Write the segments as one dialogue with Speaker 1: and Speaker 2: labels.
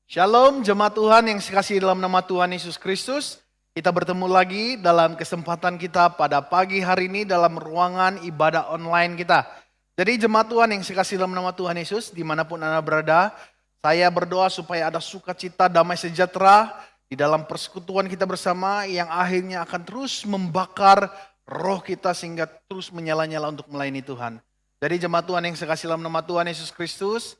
Speaker 1: Shalom jemaat Tuhan yang dikasihi dalam nama Tuhan Yesus Kristus. Kita bertemu lagi dalam kesempatan kita pada pagi hari ini dalam ruangan ibadah online kita. Jadi jemaat Tuhan yang dikasihi dalam nama Tuhan Yesus, dimanapun Anda berada, saya berdoa supaya ada sukacita, damai sejahtera di dalam persekutuan kita bersama yang akhirnya akan terus membakar roh kita sehingga terus menyala-nyala untuk melayani Tuhan. Jadi jemaat Tuhan yang dikasihi dalam nama Tuhan Yesus Kristus,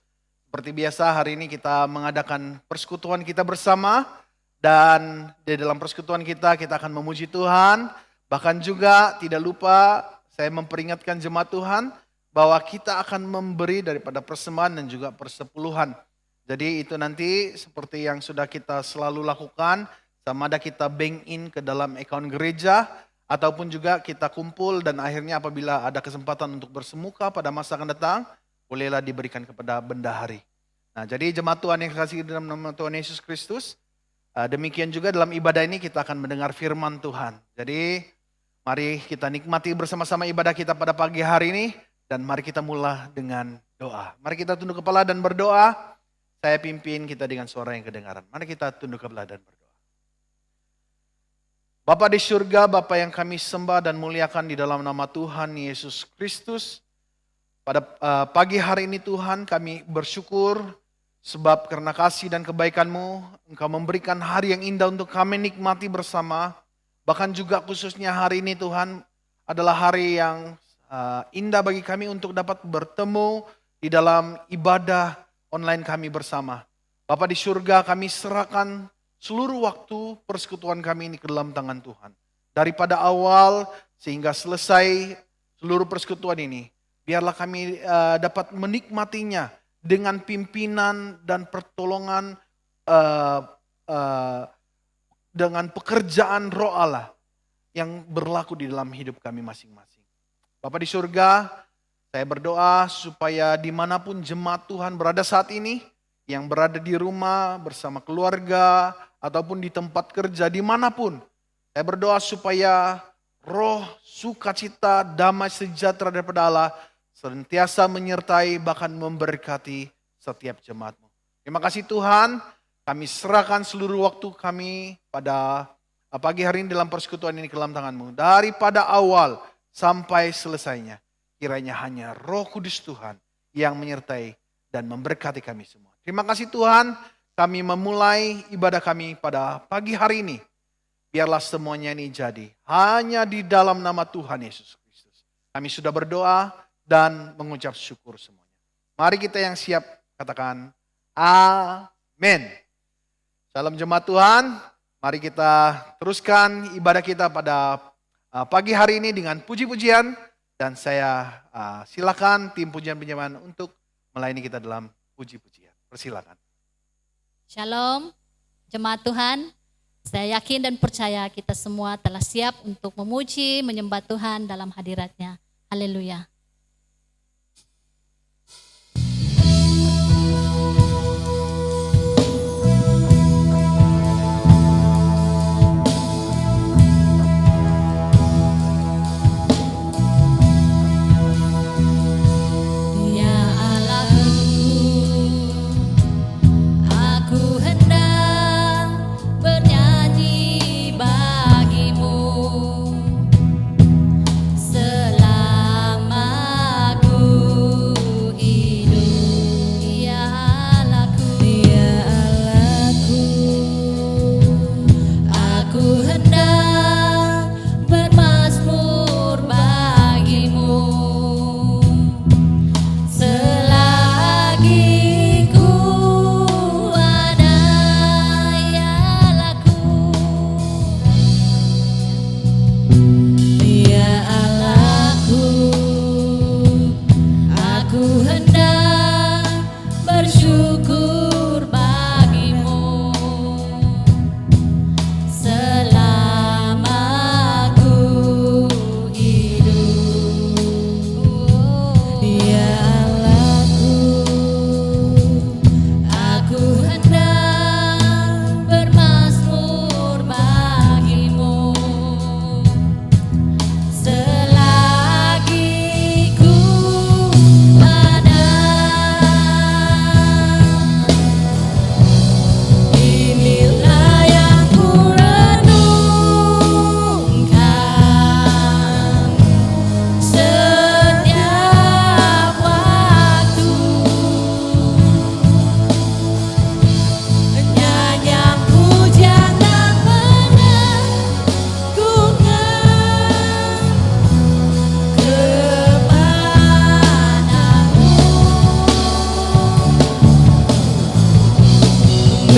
Speaker 1: seperti biasa hari ini kita mengadakan persekutuan kita bersama dan di dalam persekutuan kita akan memuji Tuhan. Bahkan juga tidak lupa saya memperingatkan jemaat Tuhan bahwa kita akan memberi daripada persembahan dan juga persepuluhan. Jadi itu nanti seperti yang sudah kita selalu lakukan, sama ada kita bank in ke dalam account gereja ataupun juga kita kumpul dan akhirnya apabila ada kesempatan untuk bersemuka pada masa akan datang, bolehlah diberikan kepada bendahari. Nah, jadi jemaat Tuhan yang dikasihi dalam nama Tuhan Yesus Kristus, demikian juga dalam ibadah ini kita akan mendengar firman Tuhan. Jadi mari kita nikmati bersama-sama ibadah kita pada pagi hari ini dan mari kita mulai dengan doa. Mari kita tunduk kepala dan berdoa. Saya pimpin kita dengan suara yang kedengaran. Mari kita tunduk kepala dan berdoa. Bapa di surga, Bapa yang kami sembah dan muliakan di dalam nama Tuhan Yesus Kristus. Pada pagi hari ini Tuhan kami bersyukur sebab karena kasih dan kebaikan-Mu Engkau memberikan hari yang indah untuk kami nikmati bersama. Bahkan juga khususnya hari ini Tuhan adalah hari yang indah bagi kami untuk dapat bertemu di dalam ibadah online kami bersama. Bapa di surga, kami serahkan seluruh waktu persekutuan kami ini ke dalam tangan Tuhan. Daripada awal sehingga selesai seluruh persekutuan ini, biarlah kami dapat menikmatinya dengan pimpinan dan pertolongan dengan pekerjaan Roh Allah yang berlaku di dalam hidup kami masing-masing. Bapa di surga, saya berdoa supaya dimanapun jemaat Tuhan berada saat ini, yang berada di rumah bersama keluarga ataupun di tempat kerja dimanapun, saya berdoa supaya roh, sukacita, damai sejahtera daripada Allah senantiasa menyertai bahkan memberkati setiap jemaat-Mu. Terima kasih Tuhan, kami serahkan seluruh waktu kami pada pagi hari ini dalam persekutuan ini ke dalam tangan-Mu. Daripada awal sampai selesainya, kiranya hanya Roh Kudus Tuhan yang menyertai dan memberkati kami semua. Terima kasih Tuhan, kami memulai ibadah kami pada pagi hari ini. Biarlah semuanya ini jadi hanya di dalam nama Tuhan Yesus Kristus. Kami sudah berdoa dan mengucap syukur semuanya. Mari kita yang siap katakan amin. Salam jemaat Tuhan, mari kita teruskan ibadah kita pada pagi hari ini dengan puji-pujian. Dan saya silakan tim pujian penyemangat untuk melayani kita dalam puji-pujian. Persilakan.
Speaker 2: Shalom, jemaat Tuhan. Saya yakin dan percaya kita semua telah siap untuk memuji, menyembah Tuhan dalam hadirat-Nya. Haleluya.
Speaker 3: Selama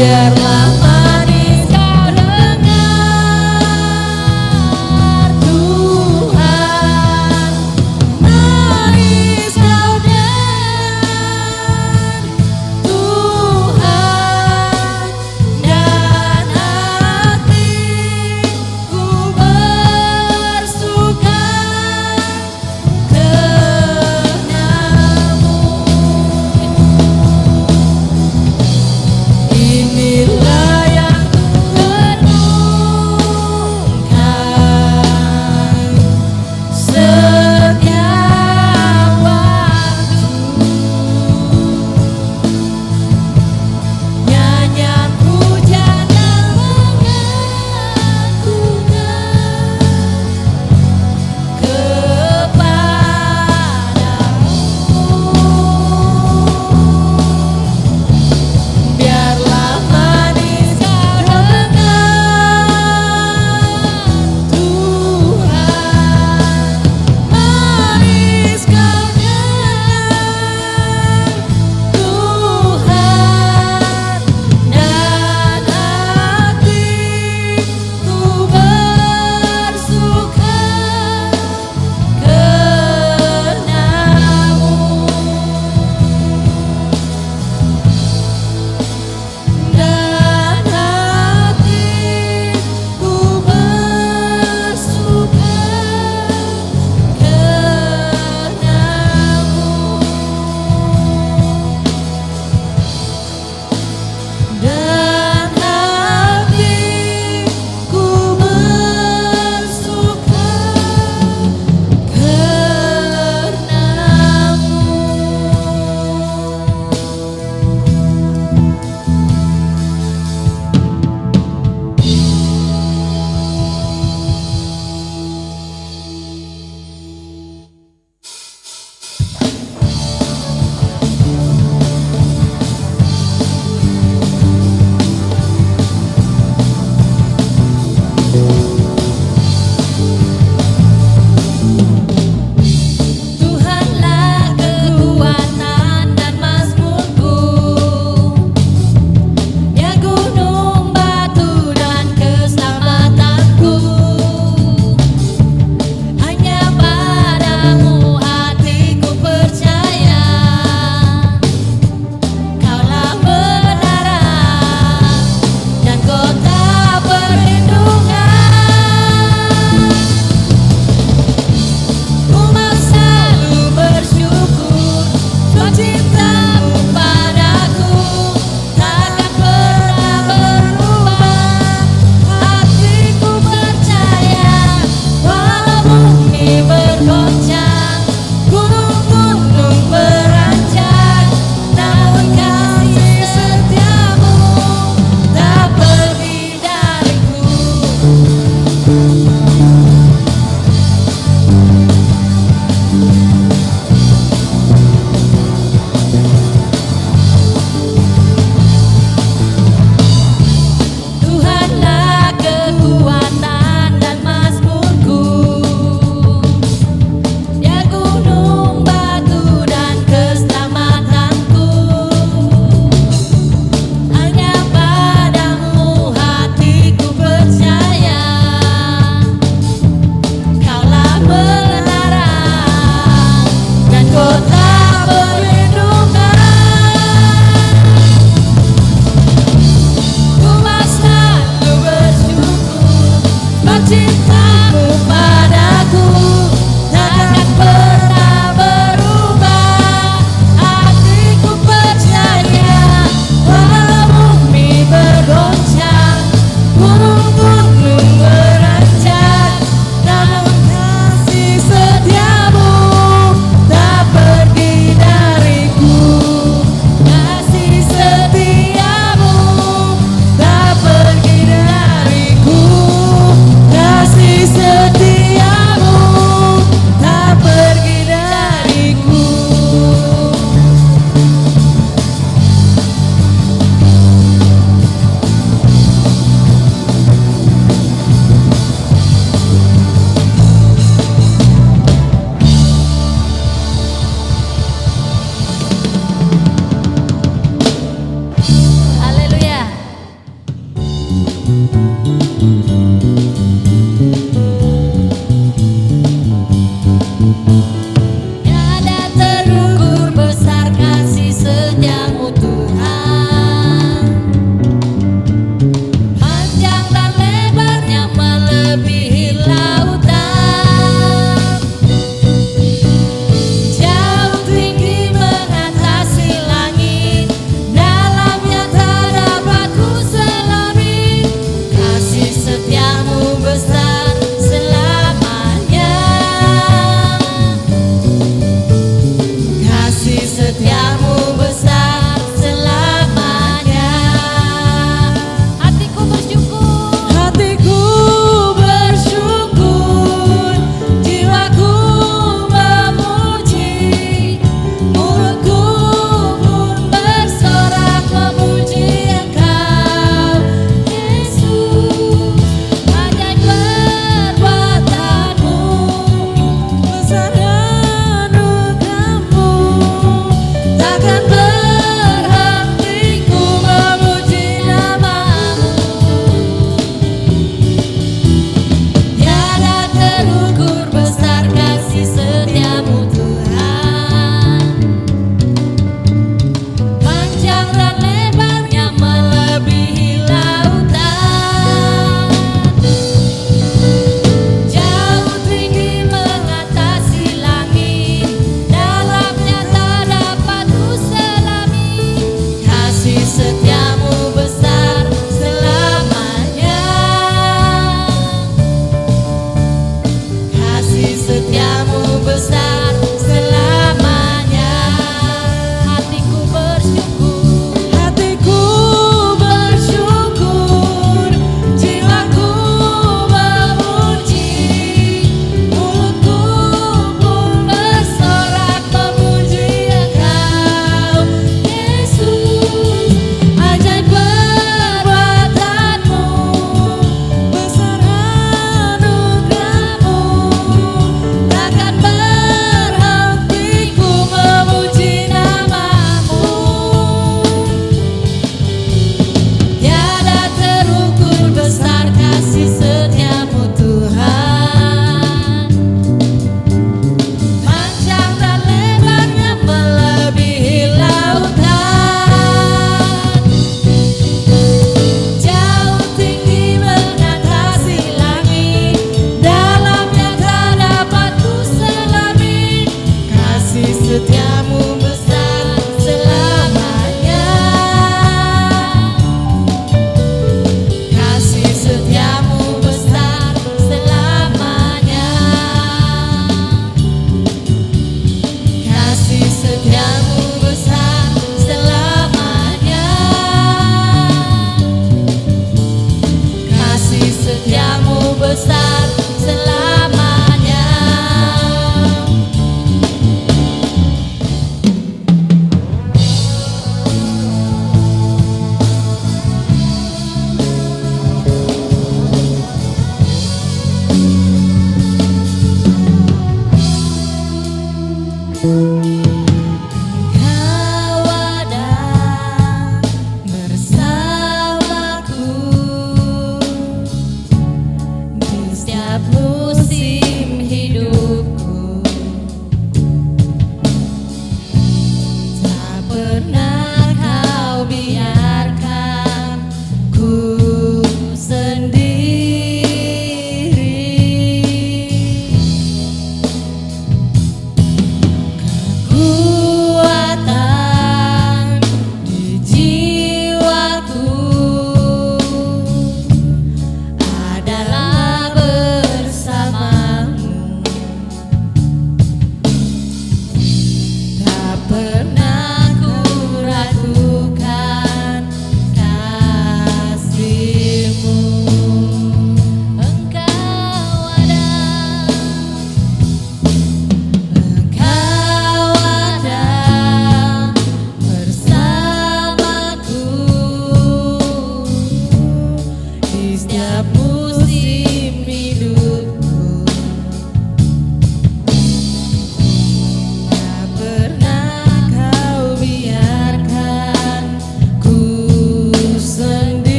Speaker 2: biarlah manis kau dengar Tuhan, manis kau dengar Tuhan, dan hatiku bersuka kenamu. Inilah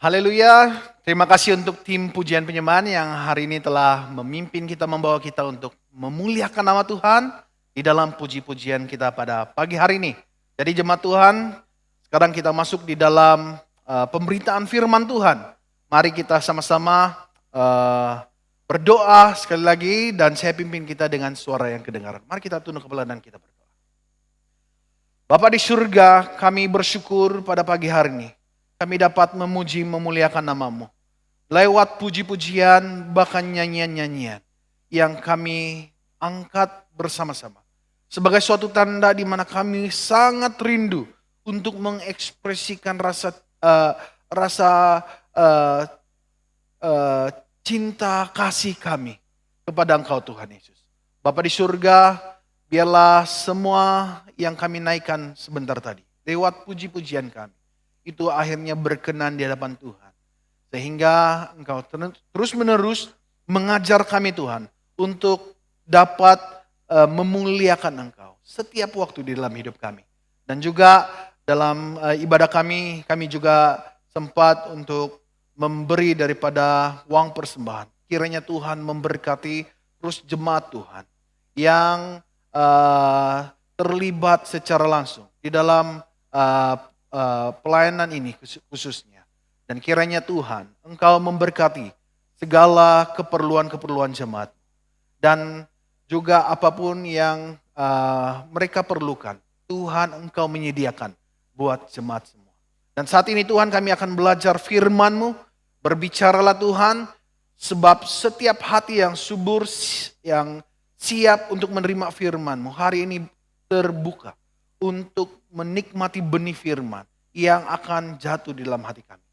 Speaker 1: Haleluya. Terima kasih untuk tim pujian penyembahan yang hari ini telah memimpin kita, membawa kita untuk memuliakan nama Tuhan di dalam puji-pujian kita pada pagi hari ini. Jadi jemaat Tuhan, sekarang kita masuk di dalam pemberitaan firman Tuhan. Mari kita sama-sama berdoa sekali lagi dan saya pimpin kita dengan suara yang kedengaran. Mari kita tunduk kepala dan kita berdoa. Bapa di surga, kami bersyukur pada pagi hari ini. Kami dapat memuji, memuliakan nama-Mu. Lewat puji-pujian, bahkan nyanyian-nyanyian yang kami angkat bersama-sama. Sebagai suatu tanda di mana kami sangat rindu untuk mengekspresikan rasa cinta kasih kami kepada Engkau Tuhan Yesus. Bapa di surga, biarlah semua yang kami naikkan sebentar tadi, lewat puji-pujian kami, itu akhirnya berkenan di hadapan Tuhan. Sehingga Engkau terus menerus mengajar kami Tuhan untuk dapat memuliakan Engkau setiap waktu di dalam hidup kami. Dan juga dalam ibadah kami juga sempat untuk memberi daripada uang persembahan. Kiranya Tuhan memberkati terus jemaat Tuhan yang terlibat secara langsung di dalam pelayanan ini khususnya. Dan kiranya Tuhan, Engkau memberkati segala keperluan-keperluan jemaat. Dan juga apapun yang mereka perlukan, Tuhan Engkau menyediakan buat jemaat semua. Dan saat ini Tuhan, kami akan belajar firman-Mu. Berbicaralah Tuhan, sebab setiap hati yang subur, yang siap untuk menerima firman-Mu, hari ini terbuka untuk menikmati benih firman yang akan jatuh di dalam hati kami.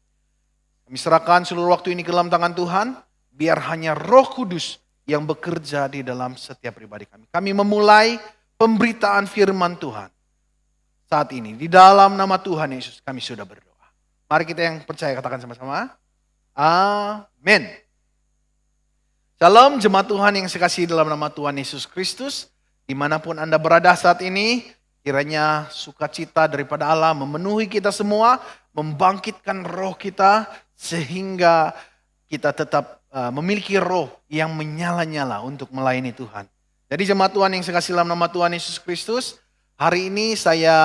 Speaker 1: Kami serahkan seluruh waktu ini ke dalam tangan Tuhan, biar hanya Roh Kudus yang bekerja di dalam setiap pribadi kami. Kami memulai pemberitaan firman Tuhan saat ini. Di dalam nama Tuhan Yesus kami sudah berdoa. Mari kita yang percaya katakan sama-sama. Amin. Shalom jemaat Tuhan yang saya kasihi dalam nama Tuhan Yesus Kristus. Dimanapun Anda berada saat ini, kiranya sukacita daripada Allah memenuhi kita semua, membangkitkan roh kita sehingga kita tetap memiliki roh yang menyala-nyala untuk melayani Tuhan. Jadi jemaat Tuhan yang saya kasih dalam nama Tuhan Yesus Kristus, hari ini saya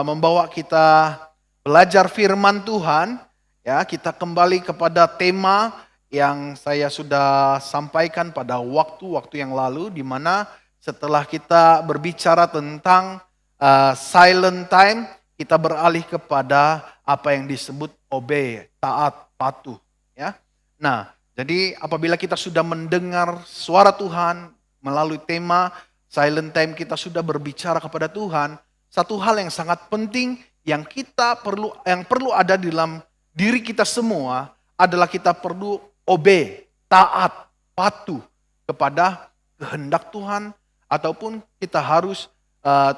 Speaker 1: membawa kita belajar firman Tuhan. Ya, kita kembali kepada tema yang saya sudah sampaikan pada waktu-waktu yang lalu, di mana setelah kita berbicara tentang silent time, kita beralih kepada apa yang disebut obey, taat, patuh. Ya. Nah, jadi apabila kita sudah mendengar suara Tuhan melalui tema silent time, kita sudah berbicara kepada Tuhan. Satu hal yang sangat penting yang perlu ada di dalam diri kita semua adalah kita perlu obey, taat, patuh kepada kehendak Tuhan, ataupun kita harus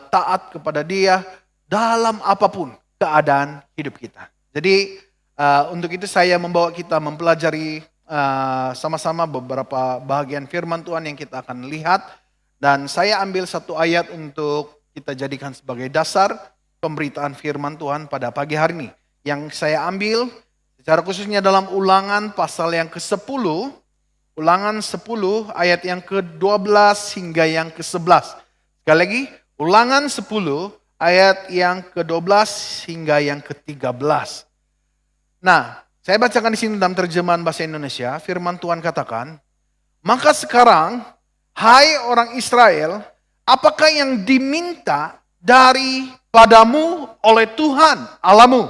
Speaker 1: taat kepada Dia dalam apapun keadaan hidup kita. Jadi untuk itu saya membawa kita mempelajari sama-sama beberapa bahagian firman Tuhan yang kita akan lihat. Dan saya ambil satu ayat untuk kita jadikan sebagai dasar pemberitaan firman Tuhan pada pagi hari ini. Yang saya ambil secara khususnya dalam Ulangan pasal yang ke-10, Ulangan 10 ayat yang ke-12 hingga yang ke-11. Sekali lagi, Ulangan 10 ayat yang ke-12 hingga yang ke-13. Nah, saya bacakan di sini dalam terjemahan bahasa Indonesia, firman Tuhan katakan, "Maka sekarang, hai orang Israel, apakah yang diminta daripadamu oleh Tuhan Allahmu?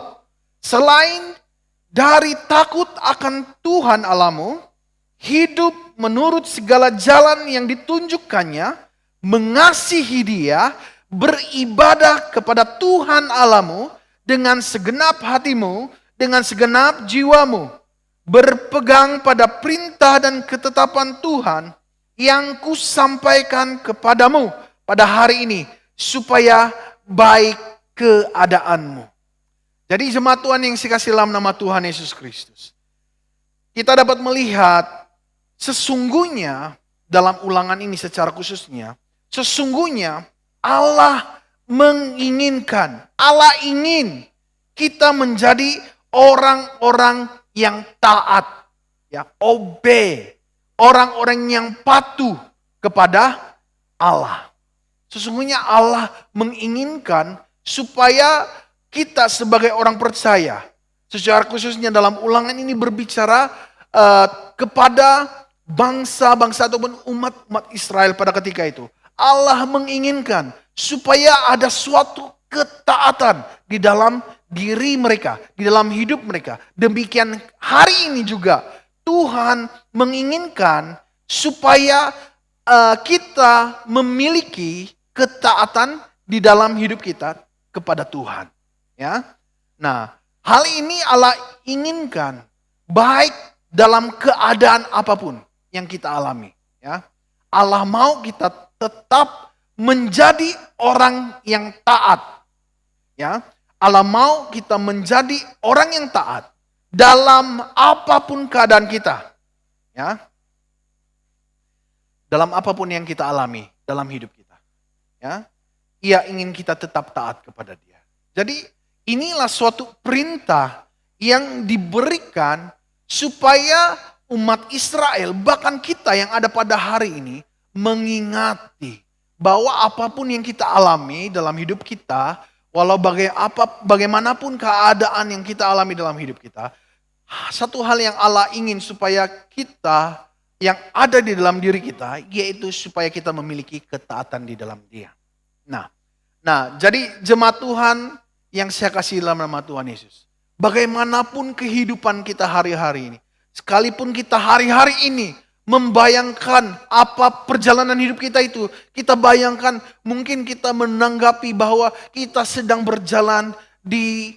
Speaker 1: Selain dari takut akan Tuhan Allahmu, hidup menurut segala jalan yang ditunjukkannya, mengasihi Dia, beribadah kepada Tuhan Allahmu dengan segenap hatimu, dengan segenap jiwamu, berpegang pada perintah dan ketetapan Tuhan yang kusampaikan kepadamu pada hari ini, supaya baik keadaanmu." Jadi jemaat Tuhan yang dikasihi dalam nama Tuhan Yesus Kristus, kita dapat melihat sesungguhnya dalam Ulangan ini secara khususnya, sesungguhnya Allah menginginkan, Allah ingin kita menjadi orang-orang yang taat, ya, obey, orang-orang yang patuh kepada Allah. Sesungguhnya Allah menginginkan supaya kita sebagai orang percaya, secara khususnya dalam ulangan ini berbicara kepada bangsa-bangsa ataupun umat Israel pada ketika itu. Allah menginginkan supaya ada suatu ketaatan di dalam diri mereka, di dalam hidup mereka. Demikian hari ini juga Tuhan menginginkan supaya kita memiliki ketaatan di dalam hidup kita kepada Tuhan. Ya, nah hal ini Allah inginkan baik dalam keadaan apapun yang kita alami. Ya, Allah mau kita tetap menjadi orang yang taat. Ya, Allah mau kita menjadi orang yang taat dalam apapun keadaan kita. Ya, dalam apapun yang kita alami dalam hidup kita. Ya, Ia ingin kita tetap taat kepada Dia. Jadi inilah suatu perintah yang diberikan supaya umat Israel, bahkan kita yang ada pada hari ini, mengingati bahwa apapun yang kita alami dalam hidup kita, walau bagaimanapun keadaan yang kita alami dalam hidup kita, satu hal yang Allah ingin supaya kita yang ada di dalam diri kita, yaitu supaya kita memiliki ketaatan di dalam Dia. Nah, jadi jemaat Tuhan yang saya kasih dalam nama Tuhan Yesus, bagaimanapun kehidupan kita hari-hari ini, sekalipun kita hari-hari ini membayangkan apa perjalanan hidup kita itu, kita bayangkan mungkin kita menanggapi bahwa kita sedang berjalan di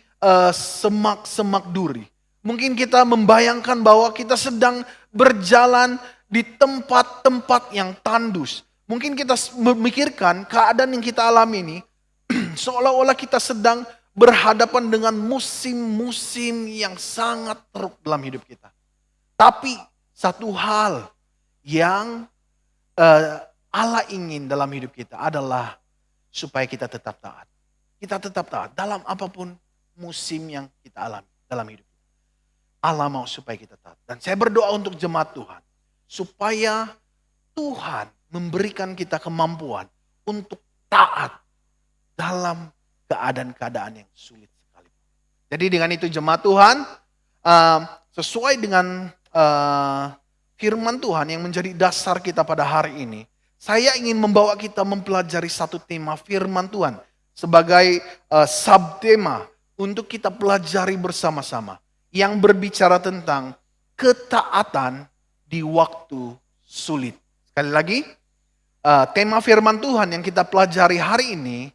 Speaker 1: semak-semak duri. Mungkin kita membayangkan bahwa kita sedang berjalan di tempat-tempat yang tandus. Mungkin kita memikirkan keadaan yang kita alami ini seolah-olah kita sedang berhadapan dengan musim-musim yang sangat teruk dalam hidup kita. Tapi satu hal yang Allah ingin dalam hidup kita adalah supaya kita tetap taat. Kita tetap taat dalam apapun musim yang kita alami dalam hidup kita. Allah mau supaya kita taat. Dan saya berdoa untuk jemaat Tuhan, supaya Tuhan memberikan kita kemampuan untuk taat dalam keadaan-keadaan yang sulit sekali. Jadi dengan itu jemaat Tuhan, sesuai dengan firman Tuhan yang menjadi dasar kita pada hari ini, saya ingin membawa kita mempelajari satu tema firman Tuhan sebagai subtema untuk kita pelajari bersama-sama, yang berbicara tentang ketaatan di waktu sulit. Sekali lagi, tema firman Tuhan yang kita pelajari hari ini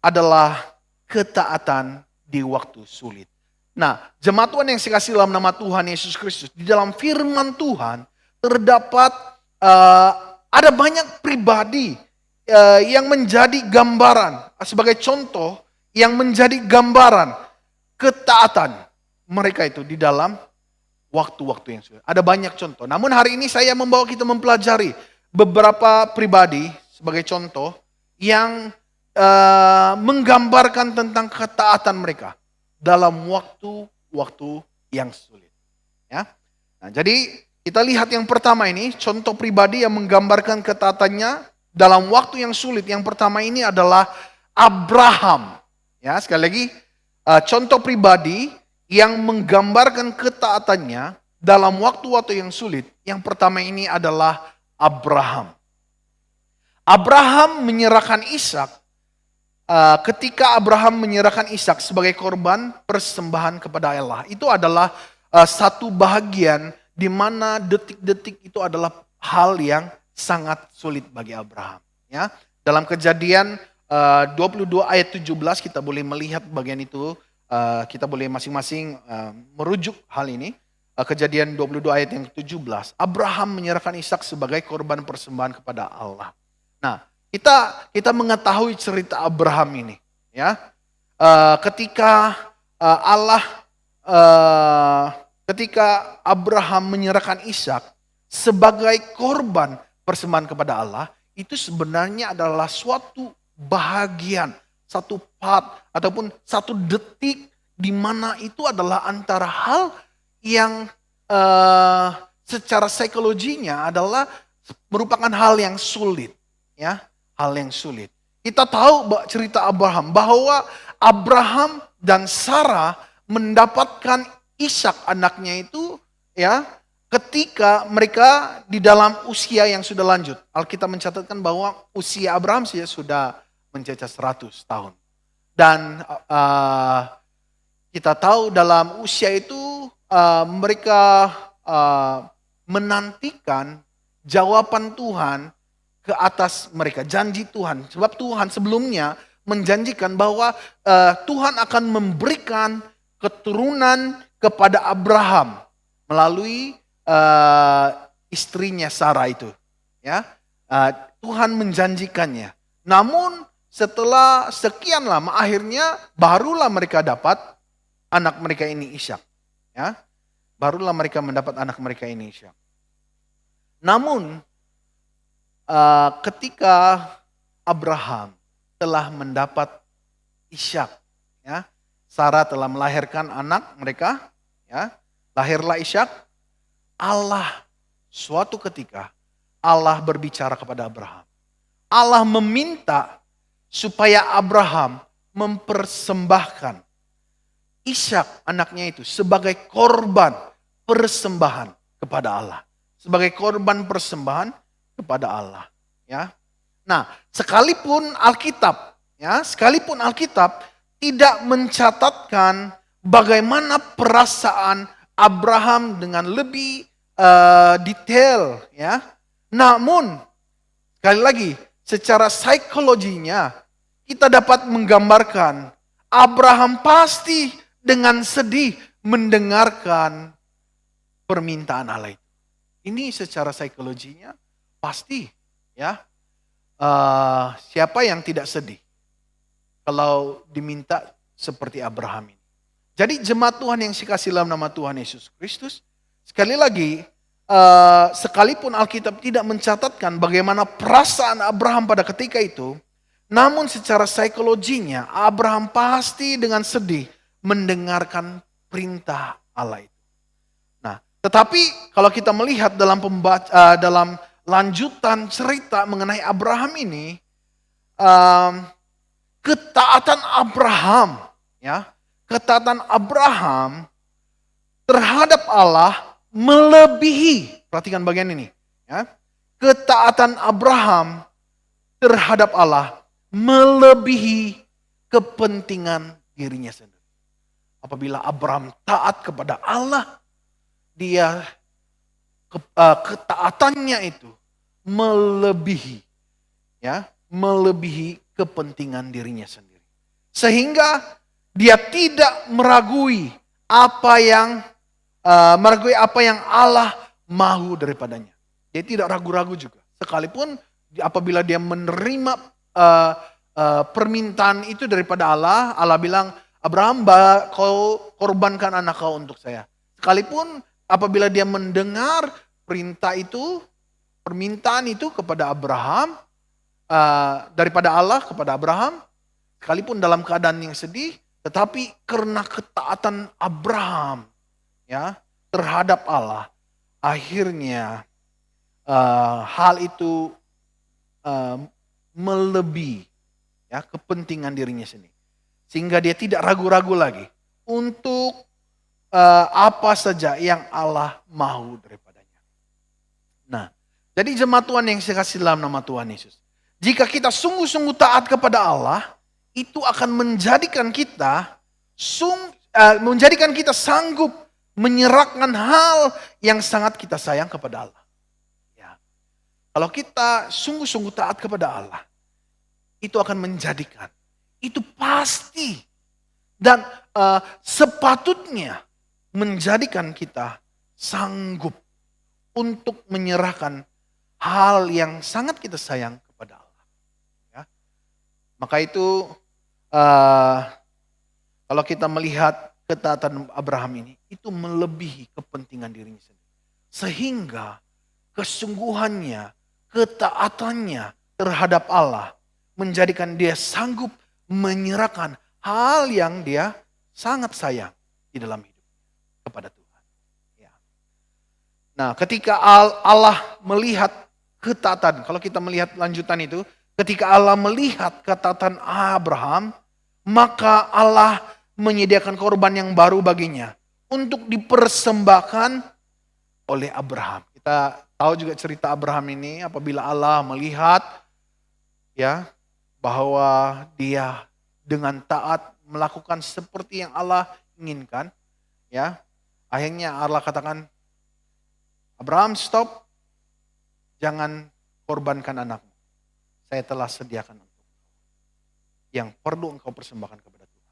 Speaker 1: adalah ketaatan di waktu sulit. Nah, jemaat Tuhan yang saya kasih dalam nama Tuhan Yesus Kristus, di dalam firman Tuhan terdapat ada banyak pribadi yang menjadi gambaran, sebagai contoh yang menjadi gambaran ketaatan mereka itu di dalam waktu-waktu yang sulit. Ada banyak contoh. Namun hari ini saya membawa kita mempelajari beberapa pribadi sebagai contoh yang menggambarkan tentang ketaatan mereka dalam waktu-waktu yang sulit. Ya. Nah, jadi kita lihat yang pertama ini, contoh pribadi yang menggambarkan ketaatannya dalam waktu yang sulit. Yang pertama ini adalah Abraham. Ya, sekali lagi, contoh pribadi yang menggambarkan ketaatannya dalam waktu-waktu yang sulit. Yang pertama ini adalah Abraham. Abraham menyerahkan Ishak. Ketika Abraham menyerahkan Ishak sebagai korban persembahan kepada Allah, itu adalah satu bahagian di mana detik-detik itu adalah hal yang sangat sulit bagi Abraham. Ya, dalam Kejadian 22 ayat 17 kita boleh melihat bagian itu, kita boleh masing-masing merujuk hal ini. Kejadian 22 ayat yang 17, Abraham menyerahkan Ishak sebagai korban persembahan kepada Allah. Nah, kita mengetahui cerita Abraham ini, ya. Ketika ketika Abraham menyerahkan Ishak sebagai korban persembahan kepada Allah, itu sebenarnya adalah suatu bahagian, satu part ataupun satu detik di mana itu adalah antara hal yang secara psikologinya adalah merupakan hal yang sulit, ya, hal yang sulit. Kita tahu cerita Abraham bahwa Abraham dan Sarah mendapatkan Ishak anaknya itu, ya, ketika mereka di dalam usia yang sudah lanjut. Alkitab mencatatkan bahwa usia Abraham sudah mencapai 100 tahun. Dan kita tahu dalam usia itu mereka menantikan jawaban Tuhan ke atas mereka, janji Tuhan. Sebab Tuhan sebelumnya menjanjikan bahwa Tuhan akan memberikan keturunan kepada Abraham melalui istrinya Sarah itu. Ya, Tuhan menjanjikannya. Namun setelah sekian lama akhirnya barulah mereka dapat anak mereka ini Ishak. Ya, barulah mereka mendapat anak mereka ini Ishak. Namun ketika Abraham telah mendapat Ishak, ya, Sarah telah melahirkan anak mereka, ya, lahirlah Ishak. Allah suatu ketika Allah berbicara kepada Abraham. Allah meminta supaya Abraham mempersembahkan Ishak anaknya itu sebagai korban persembahan kepada Allah, sebagai korban persembahan kepada Allah, ya. Nah, sekalipun Alkitab tidak mencatatkan bagaimana perasaan Abraham dengan lebih detail, ya. Namun sekali lagi secara psikologinya kita dapat menggambarkan Abraham pasti dengan sedih mendengarkan permintaan Allah itu. Ini secara psikologinya pasti, ya. Siapa yang tidak sedih kalau diminta seperti Abraham ini. Jadi jemaat Tuhan yang dikasihi dalam nama Tuhan Yesus Kristus, sekali lagi sekalipun Alkitab tidak mencatatkan bagaimana perasaan Abraham pada ketika itu, namun secara psikologinya Abraham pasti dengan sedih mendengarkan perintah Allah itu. Nah, tetapi kalau kita melihat dalam lanjutan cerita mengenai Abraham ini, ketaatan Abraham, ya, ketaatan Abraham terhadap Allah melebihi, perhatikan bagian ini, ya, ketaatan Abraham terhadap Allah melebihi kepentingan dirinya sendiri. Apabila Abraham taat kepada Allah, dia ketaatannya itu melebihi, ya, melebihi kepentingan dirinya sendiri. Sehingga dia tidak meragui apa yang Allah mahu daripadanya. Dia tidak ragu-ragu juga. Sekalipun apabila dia menerima permintaan itu daripada Allah, Allah bilang, Abraham, kau korbankan anak kau untuk saya. Sekalipun apabila dia mendengar permintaan itu kepada Abraham, daripada Allah kepada Abraham, sekalipun dalam keadaan yang sedih, tetapi karena ketaatan Abraham, ya, terhadap Allah, akhirnya hal itu melebihi, ya, kepentingan dirinya sendiri. Sehingga dia tidak ragu-ragu lagi untuk apa saja yang Allah mahu daripadanya. Nah, jadi jemaat Tuhan yang saya kasih dalam nama Tuhan Yesus, jika kita sungguh-sungguh taat kepada Allah, itu akan menjadikan kita sanggup menyerahkan hal yang sangat kita sayang kepada Allah. Ya. Kalau kita sungguh-sungguh taat kepada Allah, itu akan menjadikan, itu pasti dan sepatutnya menjadikan kita sanggup untuk menyerahkan hal yang sangat kita sayang kepada Allah. Ya. Maka itu kalau kita melihat ketaatan Abraham ini, itu melebihi kepentingan dirinya sendiri. Sehingga kesungguhannya, ketaatannya terhadap Allah menjadikan dia sanggup menyerahkan hal yang dia sangat sayang di dalam hidupnya kepada Tuhan. Nah, ketika Allah melihat ketaatan, kalau kita melihat lanjutan itu, ketika Allah melihat ketaatan Abraham, maka Allah menyediakan korban yang baru baginya untuk dipersembahkan oleh Abraham. Kita tahu juga cerita Abraham ini apabila Allah melihat ya bahwa dia dengan taat melakukan seperti yang Allah inginkan, ya. Akhirnya Allah katakan, Abraham, stop. Jangan korbankan anakmu. Saya telah sediakan untuk yang perlu engkau persembahkan kepada Tuhan.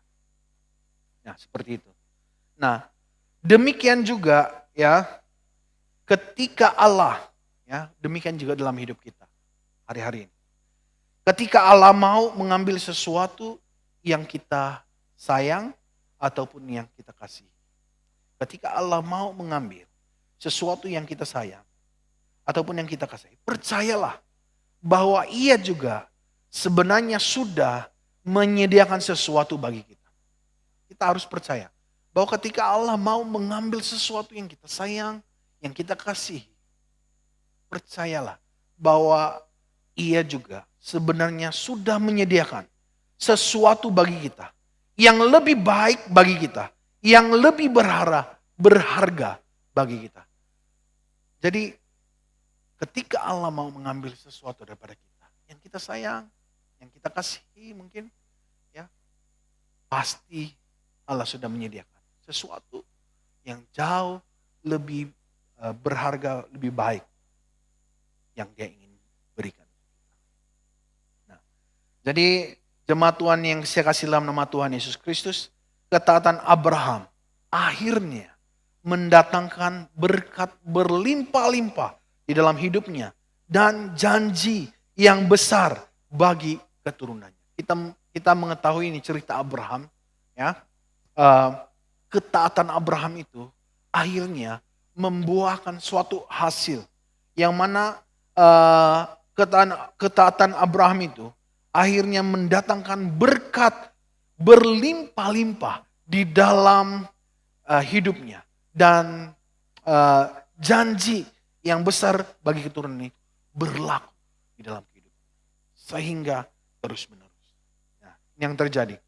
Speaker 1: Nah, seperti itu. Nah, demikian juga ya ketika Allah, ya, demikian juga dalam hidup kita hari-hari ini. Ketika Allah mau mengambil sesuatu yang kita sayang ataupun yang kita kasih. Ketika Allah mau mengambil sesuatu yang kita sayang ataupun yang kita kasih, percayalah bahwa Ia juga sebenarnya sudah menyediakan sesuatu bagi kita. Kita harus percaya bahwa ketika Allah mau mengambil sesuatu yang kita sayang, yang kita kasih, percayalah bahwa Ia juga sebenarnya sudah menyediakan sesuatu bagi kita yang lebih baik bagi kita, yang lebih berharga bagi kita. Jadi ketika Allah mau mengambil sesuatu daripada kita, yang kita sayang, yang kita kasihi mungkin, ya pasti Allah sudah menyediakan sesuatu yang jauh lebih berharga, lebih baik yang Dia ingin berikan. Nah, jadi jemaat Tuhan yang saya kasih dalam nama Tuhan Yesus Kristus, ketaatan Abraham akhirnya mendatangkan berkat berlimpah-limpah di dalam hidupnya dan janji yang besar bagi keturunannya. Kita mengetahui ini cerita Abraham, ya. Ketaatan Abraham itu akhirnya membuahkan suatu hasil yang mana ketaatan Abraham itu akhirnya mendatangkan berkat berlimpah-limpah di dalam hidupnya dan janji yang besar bagi keturunan itu berlaku di dalam hidup. Sehingga terus menerus. Nah, yang terjadi.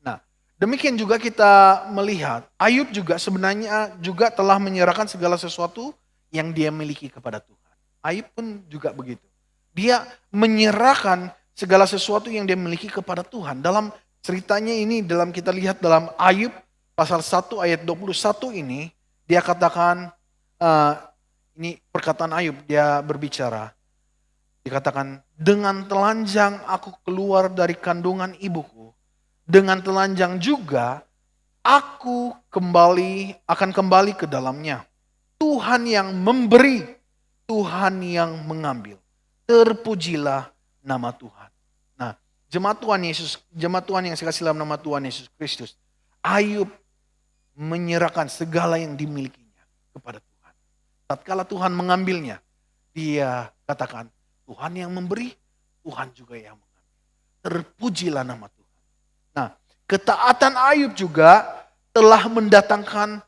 Speaker 1: Nah, demikian juga kita melihat Ayub juga sebenarnya juga telah menyerahkan segala sesuatu yang dia miliki kepada Tuhan. Ayub pun juga begitu. Dia menyerahkan segala sesuatu yang dia miliki kepada Tuhan. Dalam ceritanya ini, dalam kita lihat dalam Ayub pasal 1 ayat 21 ini, dia katakan, ini perkataan Ayub, dia berbicara. Dikatakan, dengan telanjang aku keluar dari kandungan ibuku. Dengan telanjang juga aku akan kembali ke dalamnya. Tuhan yang memberi, Tuhan yang mengambil. Terpujilah nama Tuhan. Nah, jemaat Tuhan yang saya kasih dalam nama Tuhan Yesus Kristus. Ayub menyerahkan segala yang dimilikinya kepada Tuhan. Tatkala Tuhan mengambilnya, dia katakan, Tuhan yang memberi, Tuhan juga yang mengambil. Terpujilah nama Tuhan. Nah, ketaatan Ayub juga telah mendatangkan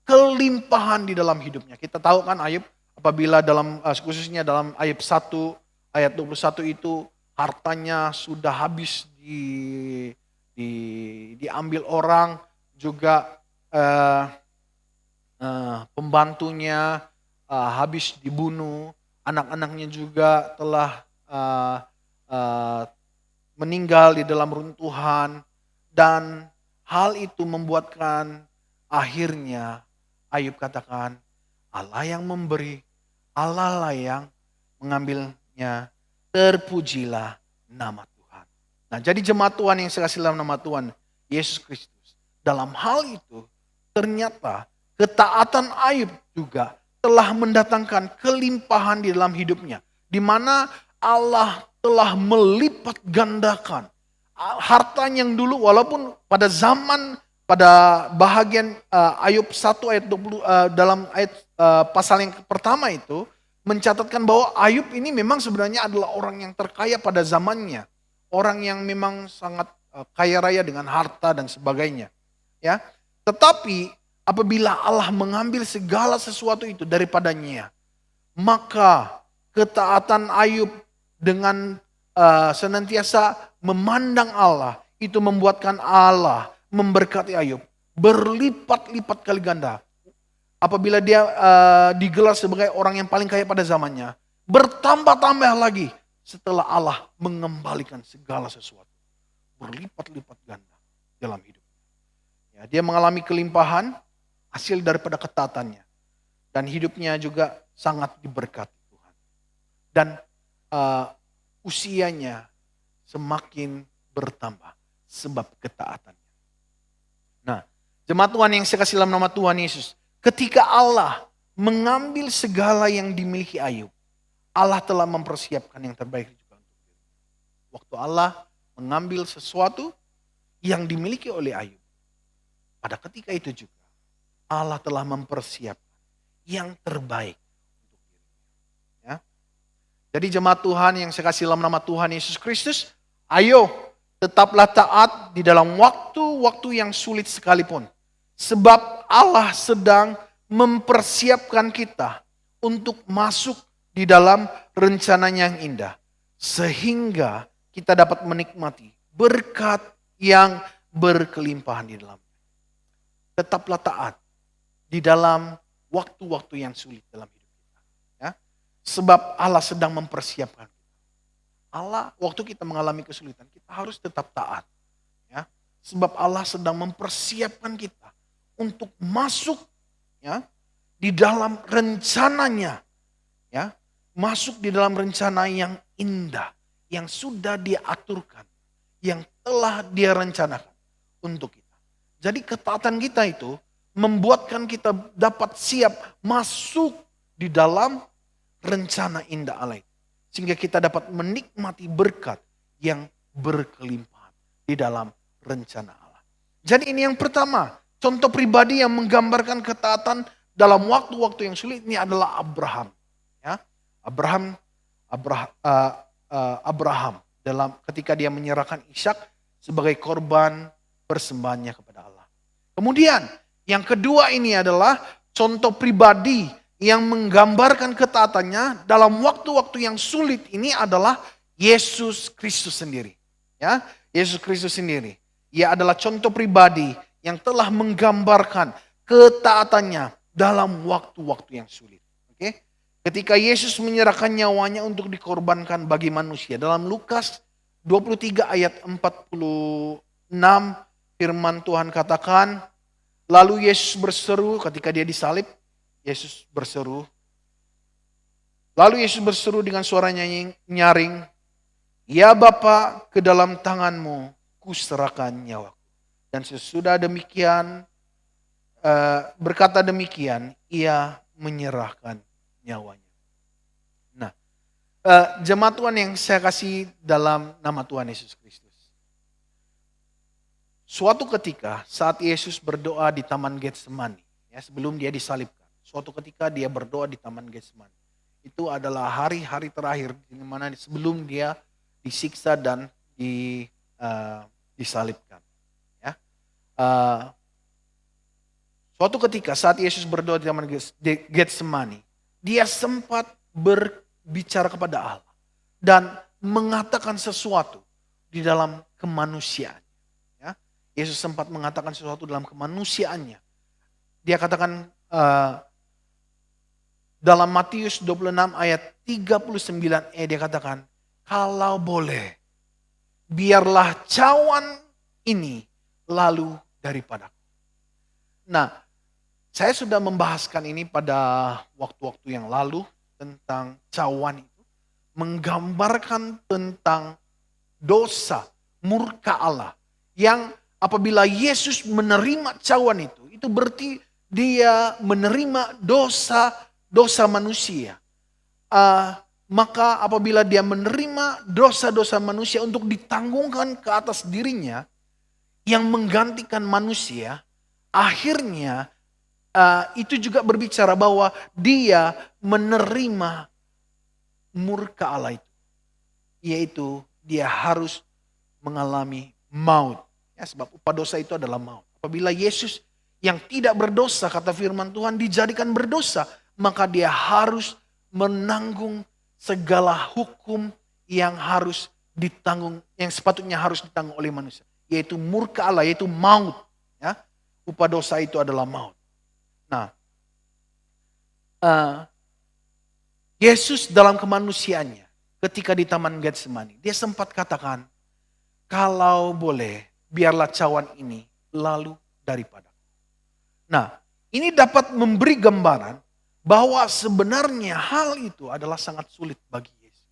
Speaker 1: kelimpahan di dalam hidupnya. Kita tahu kan Ayub apabila dalam khususnya dalam Ayub 1 ayat 21 itu hartanya sudah habis diambil orang, juga pembantunya habis dibunuh, anak-anaknya juga telah meninggal di dalam runtuhan, dan hal itu membuatkan akhirnya Ayub katakan, Allah yang memberi, Allah lah yang mengambilnya, terpujilah nama Tuhan. Nah, jadi jemaat Tuhan yang saya kasih dalam nama Tuhan Yesus Kristus, dalam hal itu ternyata ketaatan Ayub juga telah mendatangkan kelimpahan di dalam hidupnya, di mana Allah telah melipat gandakan hartanya yang dulu, walaupun pada bahagian Ayub 1 ayat 20 dalam ayat pasal yang pertama itu mencatatkan bahwa Ayub ini memang sebenarnya adalah orang yang terkaya pada zamannya, orang yang memang sangat kaya raya dengan harta dan sebagainya, ya. Tetapi apabila Allah mengambil segala sesuatu itu daripadanya, maka ketaatan Ayub dengan senantiasa memandang Allah, itu membuatkan Allah memberkati Ayub berlipat-lipat kali ganda. Apabila dia digelar sebagai orang yang paling kaya pada zamannya, bertambah-tambah lagi setelah Allah mengembalikan segala sesuatu berlipat-lipat ganda dalam hidup. Ya, dia mengalami kelimpahan hasil daripada ketaatannya, dan hidupnya juga sangat diberkati Tuhan. Dan usianya semakin bertambah sebab ketaatannya. Nah, jemaat Tuhan yang saya kasih dalam nama Tuhan Yesus, ketika Allah mengambil segala yang dimiliki Ayub, Allah telah mempersiapkan yang terbaik juga untuk dirinya. Waktu Allah mengambil sesuatu yang dimiliki oleh Ayub, pada ketika itu juga Allah telah mempersiapkan yang terbaik untuk dirinya. Ya. Jadi jemaat Tuhan yang saya kasih dalam nama Tuhan Yesus Kristus, ayo tetaplah taat di dalam waktu-waktu yang sulit sekalipun. Sebab Allah sedang mempersiapkan kita untuk masuk di dalam rencananya yang indah. Sehingga kita dapat menikmati berkat yang berkelimpahan di dalamnya. Tetaplah taat di dalam waktu-waktu yang sulit dalam hidup kita. Ya. Sebab Allah sedang mempersiapkan kita. Allah, waktu kita mengalami kesulitan, kita harus tetap taat. Ya. Sebab Allah sedang mempersiapkan kita untuk masuk, ya, di dalam rencananya. Ya. Masuk di dalam rencana yang indah, yang sudah dia aturkan, yang telah dia rencanakan untuk kita. Jadi ketaatan kita itu membuatkan kita dapat siap masuk di dalam rencana indah Allah. Sehingga kita dapat menikmati berkat yang berkelimpahan di dalam rencana Allah. Jadi ini yang pertama, contoh pribadi yang menggambarkan ketaatan dalam waktu-waktu yang sulit ini adalah Abraham. Ya, Abraham dalam ketika dia menyerahkan Ishak sebagai korban persembahannya kepada Allah. Kemudian yang kedua ini adalah contoh pribadi yang menggambarkan ketaatannya dalam waktu-waktu yang sulit ini adalah Yesus Kristus sendiri. Ya, Yesus Kristus sendiri. Ia adalah contoh pribadi yang telah menggambarkan ketaatannya dalam waktu-waktu yang sulit. Oke? Ketika Yesus menyerahkan nyawanya untuk dikorbankan bagi manusia. Dalam Lukas 23 ayat 46 firman Tuhan katakan, lalu Yesus berseru ketika dia disalib. Yesus berseru. Lalu Yesus berseru dengan suaranya nyaring, ya Bapa, ke dalam tanganmu kuserahkan nyawaku. Dan sesudah demikian, berkata demikian, ia menyerahkan nyawanya. Nah, jemaat Tuhan yang saya kasih dalam nama Tuhan Yesus Kristus. Suatu ketika saat Yesus berdoa di Taman Getsemani, ya, sebelum dia disalibkan. Suatu ketika dia berdoa di Taman Getsemani. Itu adalah hari-hari terakhir di mana sebelum dia disiksa dan disalibkan. Ya. Suatu ketika saat Yesus berdoa di Taman Getsemani, dia sempat berbicara kepada Allah dan mengatakan sesuatu di dalam kemanusiaan. Ya. Yesus sempat mengatakan sesuatu dalam kemanusiaannya. Dia katakan dalam Matius 26 ayat 39 dia katakan, kalau boleh, biarlah cawan ini lalu daripadaku. Nah, saya sudah membahaskan ini pada waktu-waktu yang lalu tentang cawan itu. Menggambarkan tentang dosa, murka Allah. Yang apabila Yesus menerima cawan itu berarti dia menerima dosa manusia. Maka apabila dia menerima dosa-dosa manusia untuk ditanggungkan ke atas dirinya, yang menggantikan manusia, akhirnya itu juga berbicara bahwa dia menerima murka Allah itu. Yaitu dia harus mengalami maut. Ya, sebab upah dosa itu adalah maut. Apabila Yesus yang tidak berdosa, kata firman Tuhan, dijadikan berdosa, maka dia harus menanggung segala hukum yang harus ditanggung, yang sepatutnya harus ditanggung oleh manusia, yaitu murka Allah, yaitu maut. Ya, upah dosa itu adalah maut. Nah, Yesus dalam kemanusiaannya, ketika di Taman Getsemani, dia sempat katakan, kalau boleh, biarlah cawan ini lalu daripada. Nah, ini dapat memberi gambaran bahwa sebenarnya hal itu adalah sangat sulit bagi Yesus.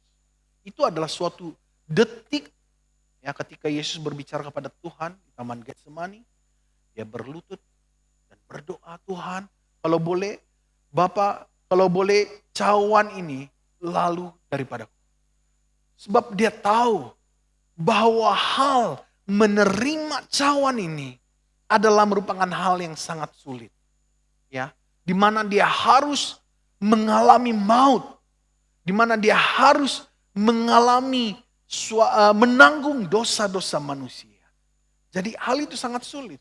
Speaker 1: Itu adalah suatu detik ya, ketika Yesus berbicara kepada Tuhan di Taman Getsemani, dia berlutut dan berdoa, Tuhan, kalau boleh, Bapa, kalau boleh cawan ini lalu daripadaku. Sebab dia tahu bahwa hal menerima cawan ini adalah merupakan hal yang sangat sulit. Ya, di mana dia harus mengalami maut, di mana dia harus mengalami menanggung dosa-dosa manusia. Jadi hal itu sangat sulit.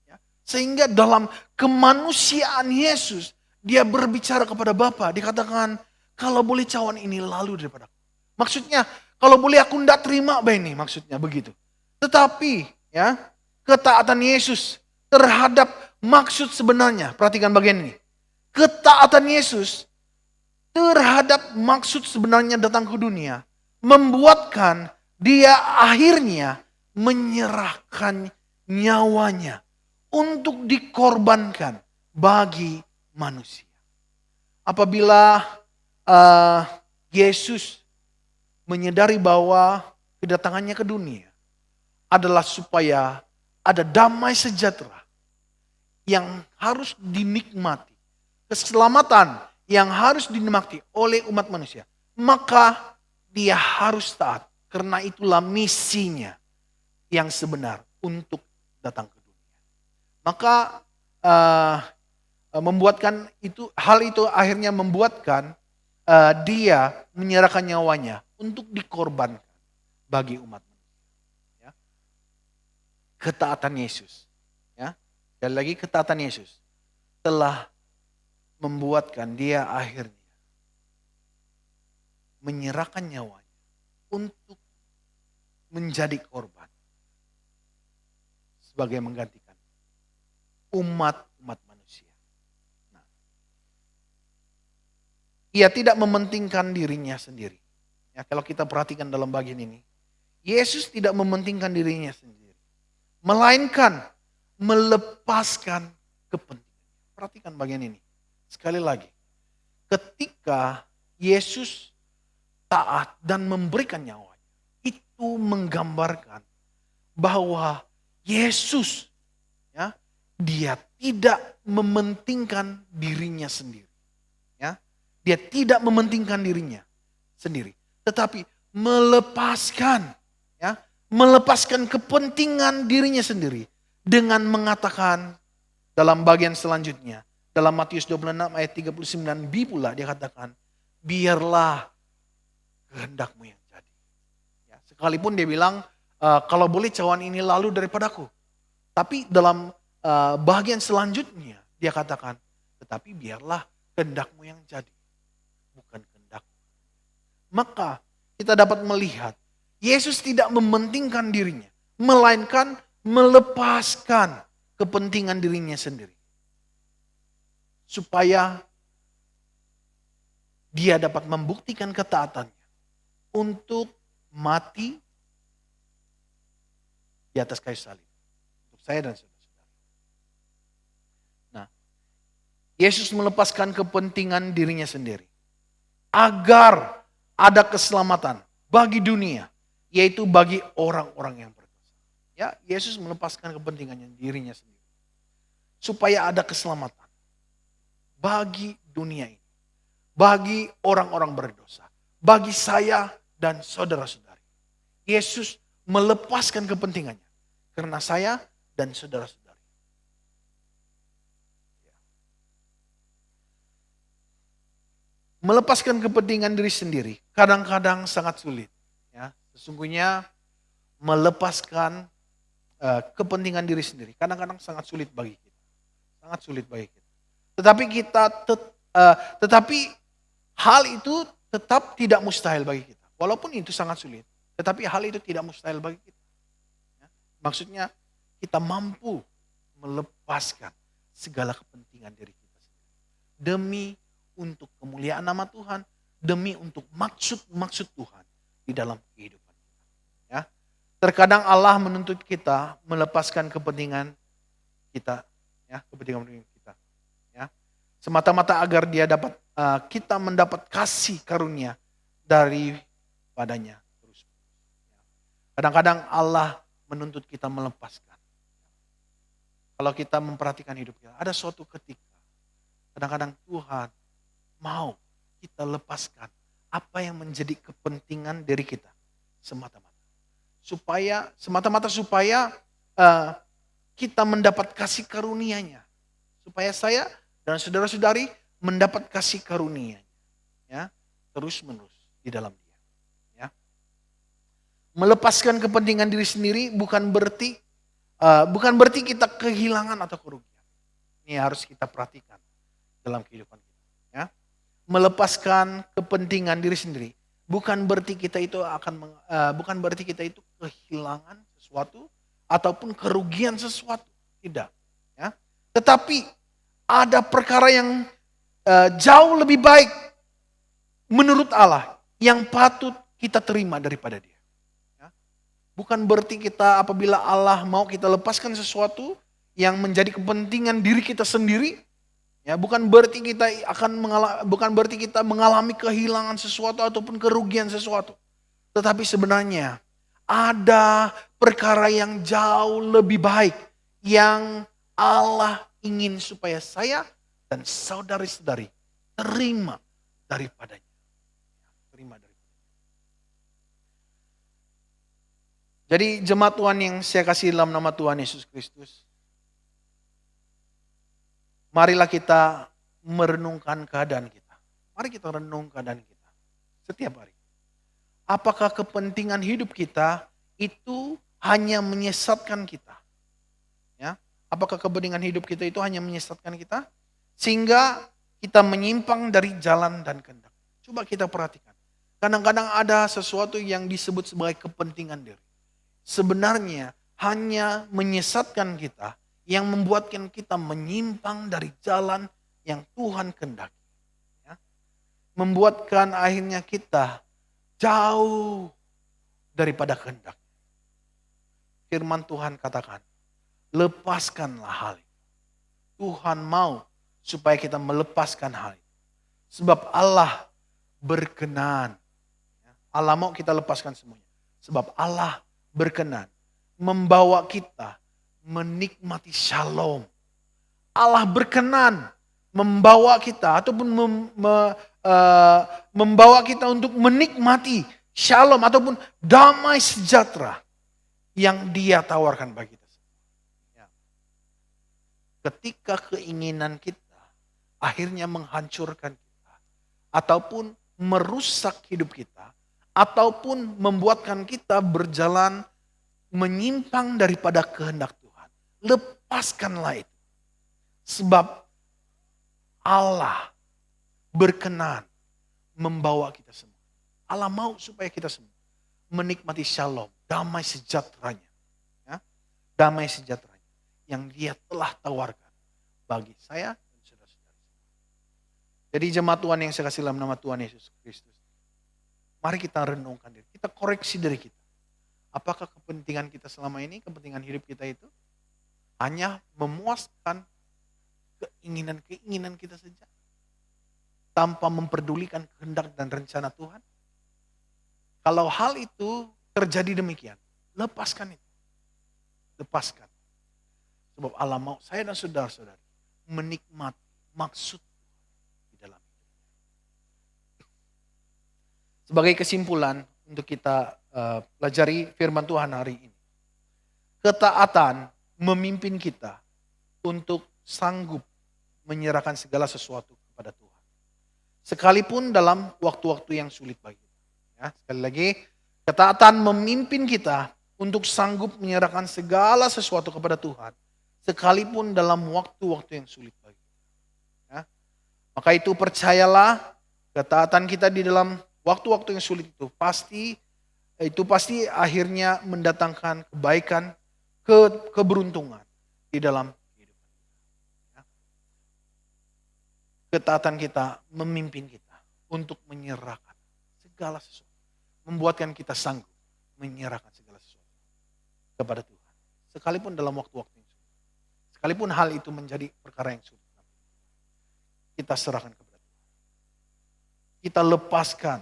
Speaker 1: Ya. Sehingga dalam kemanusiaan Yesus, dia berbicara kepada Bapa, dikatakan, kalau boleh cawan ini lalu daripada aku. Maksudnya, kalau boleh aku tidak terima ini, maksudnya begitu. Tetapi, ya, ketaatan Yesus terhadap maksud sebenarnya, perhatikan bagian ini. Ketaatan Yesus terhadap maksud sebenarnya datang ke dunia, membuatkan dia akhirnya menyerahkan nyawanya untuk dikorbankan bagi manusia. Apabila Yesus menyadari bahwa kedatangannya ke dunia adalah supaya ada damai sejahtera yang harus dinikmati, keselamatan yang harus dinikmati oleh umat manusia, maka dia harus taat, karena itulah misinya yang sebenar untuk datang ke dunia. Maka membuatkan itu, hal itu akhirnya membuatkan dia menyerahkan nyawanya untuk dikorbankan bagi umat manusia. Ya. Ketaatan Yesus, ya, dan lagi ketaatan Yesus telah membuatkan dia akhirnya menyerahkan nyawanya untuk menjadi korban sebagai menggantikan umat manusia. Nah, ia tidak mementingkan dirinya sendiri. Ya, kalau kita perhatikan dalam bagian ini, Yesus tidak mementingkan dirinya sendiri, melainkan melepaskan kepentingan. Perhatikan bagian ini. Sekali lagi, ketika Yesus taat dan memberikan nyawanya, itu menggambarkan bahwa Yesus, ya, dia tidak mementingkan dirinya sendiri. Ya, dia tidak mementingkan dirinya sendiri, tetapi melepaskan, ya, melepaskan kepentingan dirinya sendiri dengan mengatakan dalam bagian selanjutnya, dalam Matius 26 ayat 39b pula dia katakan, biarlah kehendakmu yang jadi. Ya, sekalipun dia bilang, kalau boleh cawan ini lalu daripadaku. Tapi dalam bagian selanjutnya dia katakan, tetapi biarlah kehendakmu yang jadi, bukan kehendakku. Maka kita dapat melihat, Yesus tidak mementingkan dirinya, melainkan melepaskan kepentingan dirinya sendiri. Supaya dia dapat membuktikan ketaatannya untuk mati di atas kayu salib. Untuk saya dan saudara-saudara. Nah, Yesus melepaskan kepentingan dirinya sendiri. Agar ada keselamatan bagi dunia. Yaitu bagi orang-orang yang berdosa. Ya, Yesus melepaskan kepentingannya dirinya sendiri. Supaya ada keselamatan bagi dunia ini, bagi orang-orang berdosa, bagi saya dan saudara-saudari. Yesus melepaskan kepentingannya karena saya dan saudara-saudari. Melepaskan kepentingan diri sendiri kadang-kadang sangat sulit. Ya, sesungguhnya melepaskan kepentingan diri sendiri kadang-kadang sangat sulit bagi kita. sangat sulit bagi kita. Tetapi hal itu tetap tidak mustahil bagi kita. Walaupun itu sangat sulit, tetapi hal itu tidak mustahil bagi kita. Ya. Maksudnya kita mampu melepaskan segala kepentingan diri kita sendiri. Demi untuk kemuliaan nama Tuhan, demi untuk maksud Tuhan di dalam kehidupan kita. Ya. Terkadang Allah menuntut kita melepaskan kepentingan kita, ya, kepentingan kita. Ya. Semata-mata agar kita mendapat kasih karunia daripadanya terus. Kadang-kadang Allah menuntut kita melepaskan. Kalau kita memperhatikan hidup kita, ada suatu ketika kadang-kadang Tuhan mau kita lepaskan apa yang menjadi kepentingan diri kita semata-mata supaya kita mendapat kasih karunia-Nya, supaya saya dan saudara-saudari mendapat kasih karunia-Nya, ya, terus-menerus di dalam Dia. Ya. Melepaskan kepentingan diri sendiri bukan berarti kita kehilangan atau kerugian. Ini harus kita perhatikan dalam kehidupan kita. Ya. Melepaskan kepentingan diri sendiri bukan berarti kita itu kehilangan sesuatu ataupun kerugian sesuatu, tidak. Ya. Tetapi ada perkara yang jauh lebih baik menurut Allah yang patut kita terima daripada Dia. Bukan berarti kita apabila Allah mau kita lepaskan sesuatu yang menjadi kepentingan diri kita sendiri, ya, bukan berarti kita mengalami kehilangan sesuatu ataupun kerugian sesuatu. Tetapi sebenarnya ada perkara yang jauh lebih baik yang Allah ingin supaya saya dan saudari-saudari terima daripadanya. Jadi jemaat Tuhan yang saya kasih dalam nama Tuhan Yesus Kristus, marilah kita merenungkan keadaan kita. Mari kita renung keadaan kita setiap hari. Apakah kepentingan hidup kita itu hanya menyesatkan kita? Ya, apakah kepentingan hidup kita itu hanya menyesatkan kita? Sehingga kita menyimpang dari jalan dan kehendak. Coba kita perhatikan. Kadang-kadang ada sesuatu yang disebut sebagai kepentingan diri. Sebenarnya hanya menyesatkan kita, yang membuatkan kita menyimpang dari jalan yang Tuhan kehendaki. Ya. Membuatkan akhirnya kita jauh daripada kehendak. Firman Tuhan katakan, lepaskanlah hal itu. Tuhan mau supaya kita melepaskan hal itu. Sebab Allah berkenan. Allah mau kita lepaskan semuanya. Sebab Allah berkenan membawa kita menikmati shalom. Allah berkenan membawa kita ataupun membawa kita untuk menikmati shalom ataupun damai sejahtera yang Dia tawarkan bagi kita. Ya. Ketika keinginan kita akhirnya menghancurkan kita ataupun merusak hidup kita, ataupun membuatkan kita berjalan menyimpang daripada kehendak Tuhan. Lepaskanlah itu. Sebab Allah berkenan membawa kita semua. Allah mau supaya kita semua menikmati shalom, damai sejahteranya. Ya, damai sejahteranya yang Dia telah tawarkan bagi saya dan saudara-saudara. Jadi jemaat Tuhan yang saya kasih dalam nama Tuhan Yesus Kristus. Mari kita renungkan diri, kita koreksi diri kita. Apakah kepentingan kita selama ini, kepentingan hidup kita itu hanya memuaskan keinginan-keinginan kita saja, tanpa memperdulikan kehendak dan rencana Tuhan? Kalau hal itu terjadi demikian, lepaskan itu. Lepaskan. Sebab Allah mau saya dan saudara-saudari menikmati maksud di dalam hidup. Sebagai kesimpulan untuk kita pelajari firman Tuhan hari ini. Ketaatan memimpin kita untuk sanggup menyerahkan segala sesuatu kepada Tuhan. Sekalipun dalam waktu-waktu yang sulit bagi kita. Ya, sekali lagi, ketaatan memimpin kita untuk sanggup menyerahkan segala sesuatu kepada Tuhan. sekalipun dalam waktu-waktu yang sulit bagi kita. Ya. Maka itu percayalah, ketaatan kita di dalam waktu-waktu yang sulit itu pasti akhirnya mendatangkan kebaikan, keberuntungan di dalam kehidupan. Ya. Ketaatan kita memimpin kita untuk menyerahkan segala sesuatu. Membuatkan kita sanggup menyerahkan segala sesuatu kepada Tuhan. Sekalipun dalam waktu-waktu yang sulit. Sekalipun hal itu menjadi perkara yang sulit. Kita serahkan kepada Tuhan. Kita lepaskan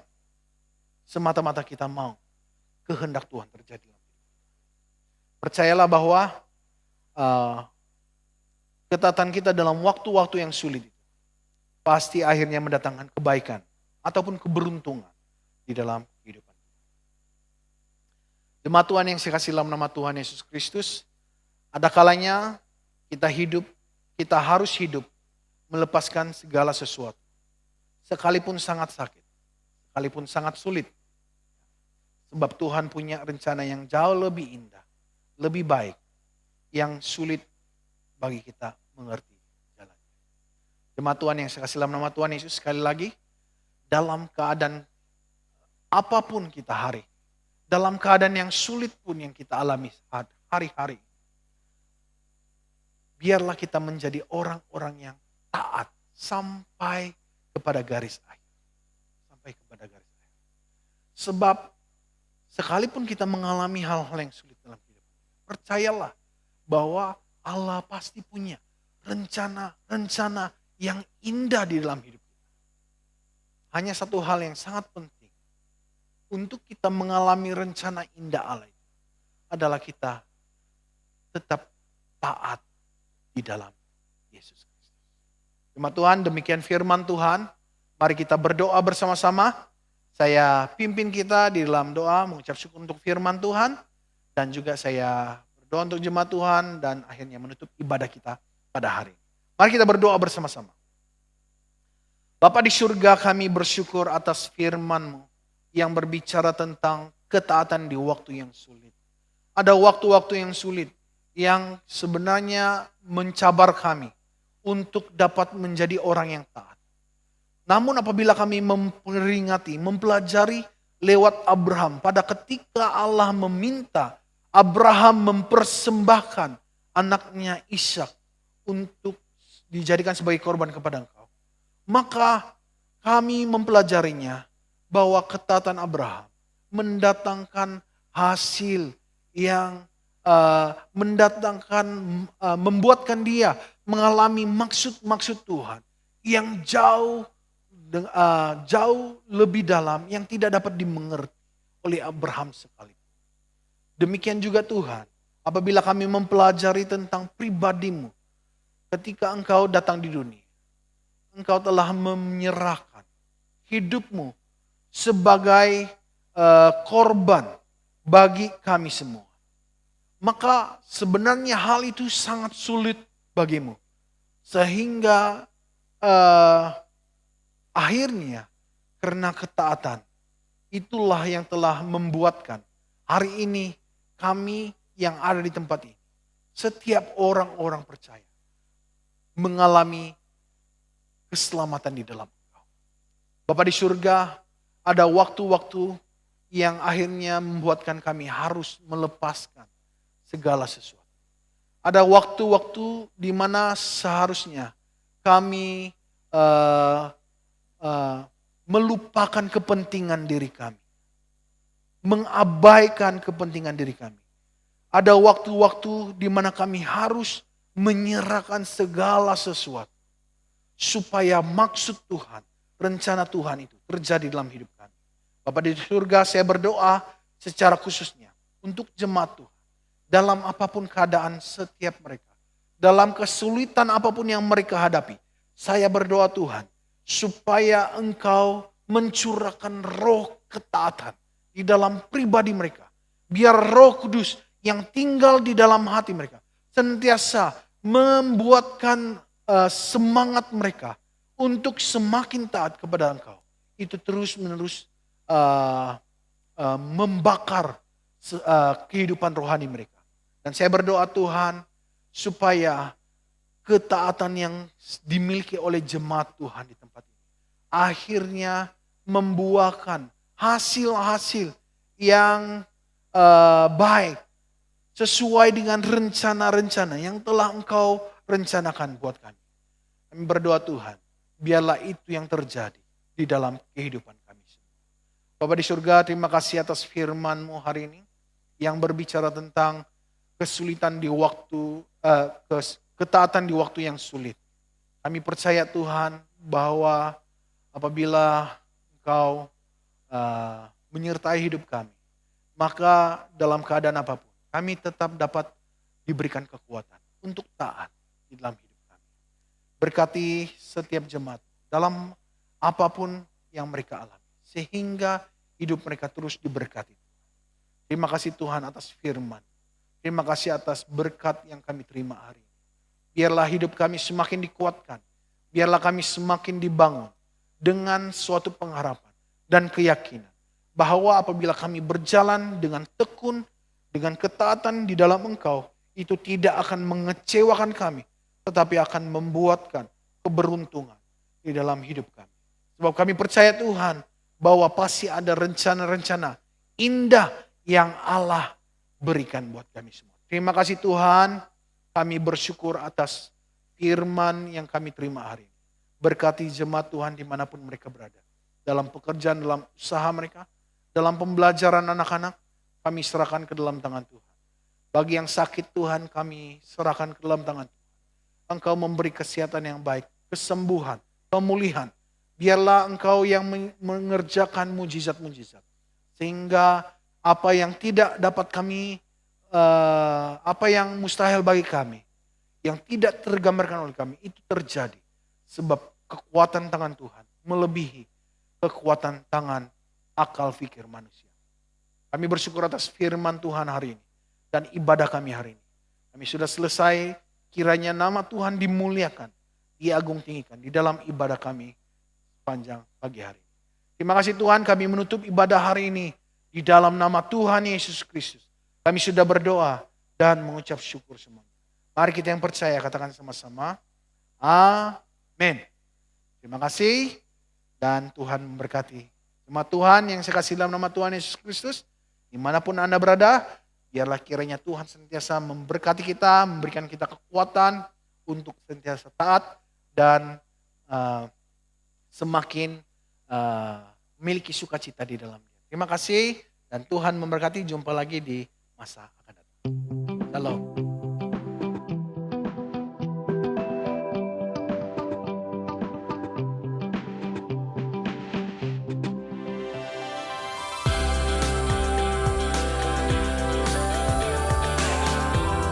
Speaker 1: semata-mata kita mau kehendak Tuhan terjadi. Percayalah bahwa ketaatan kita dalam waktu-waktu yang sulit itu pasti akhirnya mendatangkan kebaikan ataupun keberuntungan di dalam kehidupan. Jemaat Tuhan yang saya kasih dalam nama Tuhan Yesus Kristus, ada kalanya kita harus hidup melepaskan segala sesuatu. Sekalipun sangat sakit, sekalipun sangat sulit. Sebab Tuhan punya rencana yang jauh lebih indah, lebih baik, yang sulit bagi kita mengerti jalannya. Jemaat Tuhan yang saya kasih dalam nama Tuhan Yesus, sekali lagi, dalam keadaan apapun kita dalam keadaan yang sulit pun yang kita alami hari-hari, biarlah kita menjadi orang-orang yang taat sampai kepada garis akhir. Sampai kepada garis akhir. Sebab sekalipun kita mengalami hal-hal yang sulit dalam hidup, percayalah bahwa Allah pasti punya rencana yang indah di dalam hidup kita. Hanya satu hal yang sangat penting untuk kita mengalami rencana indah Allah itu adalah kita tetap taat di dalam Yesus Kristus. Jemaat Tuhan, demikian firman Tuhan. Mari kita berdoa bersama-sama. Saya pimpin kita di dalam doa mengucap syukur untuk firman Tuhan. Dan juga saya berdoa untuk jemaat Tuhan dan akhirnya menutup ibadah kita pada hari ini. Mari kita berdoa bersama-sama. Bapa di surga, kami bersyukur atas firman-Mu yang berbicara tentang ketaatan di waktu yang sulit. Ada waktu-waktu yang sulit yang sebenarnya mencabar kami untuk dapat menjadi orang yang taat. Namun apabila kami mempelajari lewat Abraham, pada ketika Allah meminta Abraham mempersembahkan anaknya Ishak untuk dijadikan sebagai korban kepada Engkau, maka kami mempelajarinya bahwa ketaatan Abraham mendatangkan hasil yang membuatkan dia mengalami maksud-maksud Tuhan yang jauh lebih dalam, yang tidak dapat dimengerti oleh Abraham sekalipun. Demikian juga Tuhan, apabila kami mempelajari tentang pribadi-Mu, ketika Engkau datang di dunia, Engkau telah menyerahkan hidup-Mu sebagai korban bagi kami semua. Maka sebenarnya hal itu sangat sulit bagimu. Sehingga akhirnya karena ketaatan, itulah yang telah membuatkan hari ini kami yang ada di tempat ini, setiap orang-orang percaya mengalami keselamatan di dalam Engkau. Bapa di surga, ada waktu-waktu yang akhirnya membuatkan kami harus melepaskan segala sesuatu. Ada waktu-waktu di mana seharusnya kami melupakan kepentingan diri kami. Mengabaikan kepentingan diri kami. Ada waktu-waktu di mana kami harus menyerahkan segala sesuatu. Supaya maksud Tuhan, rencana Tuhan itu terjadi dalam hidup kami. Bapa di surga, saya berdoa secara khususnya untuk jemaat Tuhan. Dalam apapun keadaan setiap mereka. Dalam kesulitan apapun yang mereka hadapi. Saya berdoa Tuhan, supaya Engkau mencurahkan roh ketaatan di dalam pribadi mereka. Biar Roh Kudus yang tinggal di dalam hati mereka senantiasa membuatkan semangat mereka untuk semakin taat kepada Engkau. Itu terus-menerus membakar kehidupan rohani mereka. Dan saya berdoa Tuhan, supaya ketaatan yang dimiliki oleh jemaat Tuhan di tempat ini akhirnya membuahkan hasil-hasil yang baik sesuai dengan rencana-rencana yang telah Engkau rencanakan buat kami. Kami berdoa Tuhan, biarlah itu yang terjadi di dalam kehidupan kami semua. Bapa di surga, terima kasih atas firman-Mu hari ini yang berbicara tentang kesulitan di waktu, ketaatan di waktu yang sulit. Kami percaya Tuhan bahwa apabila Engkau menyertai hidup kami, maka dalam keadaan apapun, kami tetap dapat diberikan kekuatan untuk taat di dalam hidup kami. Berkati setiap jemaat dalam apapun yang mereka alami, sehingga hidup mereka terus diberkati. Terima kasih Tuhan atas firman. Terima kasih atas berkat yang kami terima hari ini. Biarlah hidup kami semakin dikuatkan. Biarlah kami semakin dibangun dengan suatu pengharapan dan keyakinan bahwa apabila kami berjalan dengan tekun, dengan ketaatan di dalam Engkau, itu tidak akan mengecewakan kami, tetapi akan membuatkan keberuntungan di dalam hidup kami. Sebab kami percaya Tuhan, bahwa pasti ada rencana-rencana indah yang Allah berikan buat kami semua. Terima kasih Tuhan, kami bersyukur atas firman yang kami terima hari ini. Berkati jemaat Tuhan dimanapun mereka berada. Dalam pekerjaan, dalam usaha mereka, dalam pembelajaran anak-anak, kami serahkan ke dalam tangan Tuhan. Bagi yang sakit Tuhan, kami serahkan ke dalam tangan Tuhan. Engkau memberi kesehatan yang baik, kesembuhan, pemulihan. Biarlah Engkau yang mengerjakan mujizat-mujizat. Sehingga apa yang tidak dapat kami, apa yang mustahil bagi kami, yang tidak tergambarkan oleh kami, itu terjadi. Sebab kekuatan tangan Tuhan melebihi kekuatan tangan akal fikir manusia. Kami bersyukur atas firman Tuhan hari ini dan ibadah kami hari ini. Kami sudah selesai, kiranya nama Tuhan dimuliakan, diagung tinggikan di dalam ibadah kami sepanjang pagi hari. Terima kasih Tuhan, kami menutup ibadah hari ini di dalam nama Tuhan Yesus Kristus. Kami sudah berdoa dan mengucap syukur semuanya. Mari kita yang percaya katakan sama-sama, amin. Terima kasih dan Tuhan memberkati. Jemaat Tuhan yang saya kasih dalam nama Tuhan Yesus Kristus, dimanapun Anda berada, biarlah kiranya Tuhan senantiasa memberkati kita, memberikan kita kekuatan untuk senantiasa taat dan semakin memiliki sukacita di dalamnya. Terima kasih dan Tuhan memberkati. Jumpa lagi di masa akan datang. Shalom.